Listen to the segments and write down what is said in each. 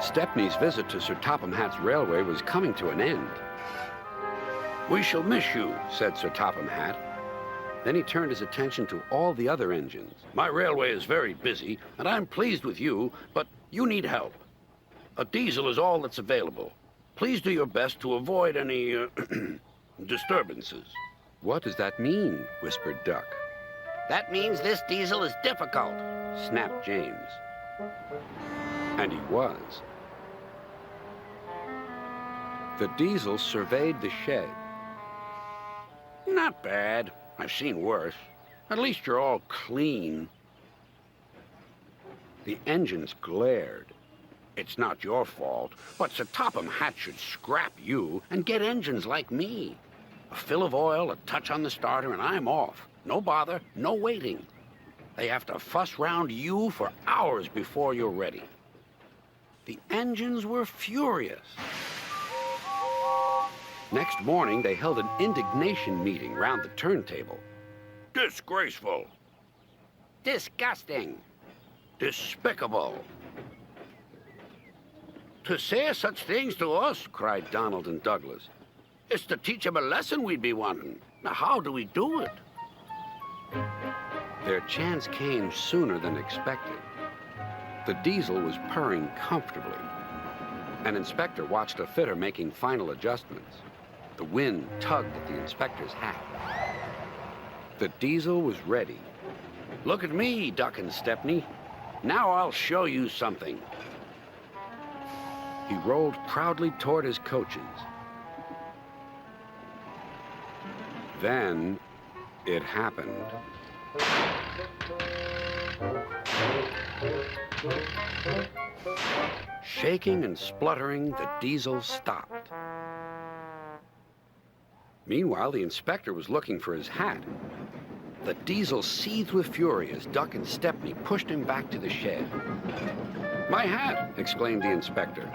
Stepney's visit to Sir Topham Hatt's railway was coming to an end. "We shall miss you," said Sir Topham Hatt. Then he turned his attention to all the other engines. "My railway is very busy, and I'm pleased with you, but you need help. A diesel is all that's available. Please do your best to avoid any disturbances." "What does that mean?" whispered Duck. "That means this diesel is difficult," snapped James. And he was. The diesel surveyed the shed. "Not bad. I've seen worse. At least you're all clean." The engines glared. "It's not your fault, but Sir Topham Hatt should scrap you and get engines like me. A fill of oil, a touch on the starter, and I'm off. No bother, no waiting. They have to fuss round you for hours before you're ready." The engines were furious. Next morning, they held an indignation meeting round the turntable. "Disgraceful. disgusting, Despicable. To say such things to us," cried Donald and Douglas. "It's to teach him a lesson we'd be wanting. Now, how do we do it?" Their chance came sooner than expected. The diesel was purring comfortably. An inspector watched a fitter making final adjustments. The wind tugged at the inspector's hat. The diesel was ready. "Look at me, Duck and Stepney. Now I'll show you something." He rolled proudly toward his coaches. Then it happened. Shaking and spluttering, the diesel stopped. Meanwhile, the inspector was looking for his hat. The diesel seethed with fury as Duck and Stepney pushed him back to the shed. "My hat!" exclaimed the inspector.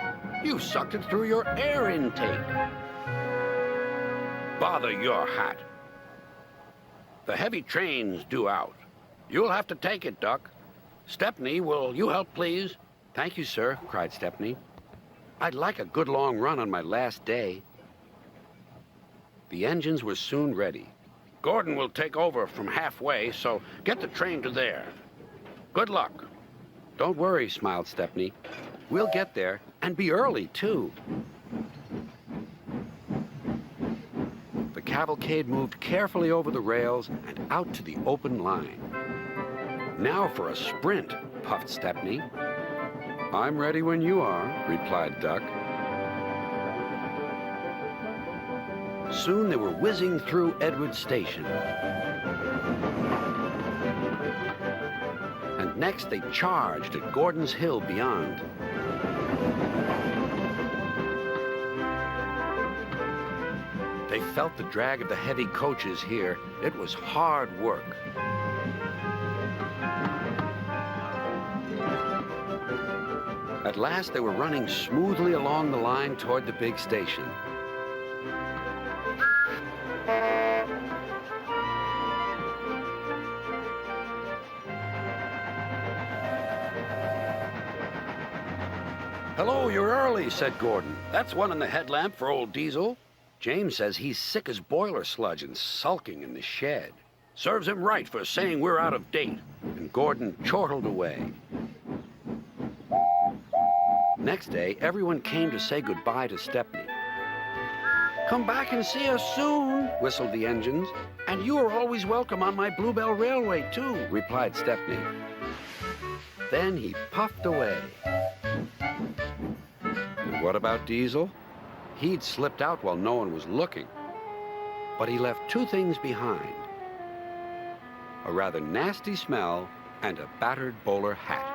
"You sucked it through your air intake." "Bother your hat. The heavy train's due out. You'll have to take it, Duck. Stepney, will you help, please?" "Thank you, sir," cried Stepney. "I'd like a good long run on my last day." The engines were soon ready. "Gordon will take over from halfway, so get the train to there. Good luck." "Don't worry," smiled Stepney. "We'll get there, and be early, too." The cavalcade moved carefully over the rails and out to the open line. "Now for a sprint," puffed Stepney. "I'm ready when you are," replied Duck. Soon they were whizzing through Edward Station. And next they charged at Gordon's Hill beyond. They felt the drag of the heavy coaches here. It was hard work. At last they were running smoothly along the line toward the big station. "Hello, you're early," said Gordon. "That's one in the headlamp for old Diesel." James says he's sick as boiler sludge and sulking in the shed. "Serves him right for saying we're out of date." And Gordon chortled away. Next day, everyone came to say goodbye to Stepney. "Come back and see us soon," whistled the engines. "And you are always welcome on my Bluebell Railway, too," replied Stepney. Then he puffed away. And what about Diesel? He'd slipped out while no one was looking. But he left two things behind: a rather nasty smell and a battered bowler hat.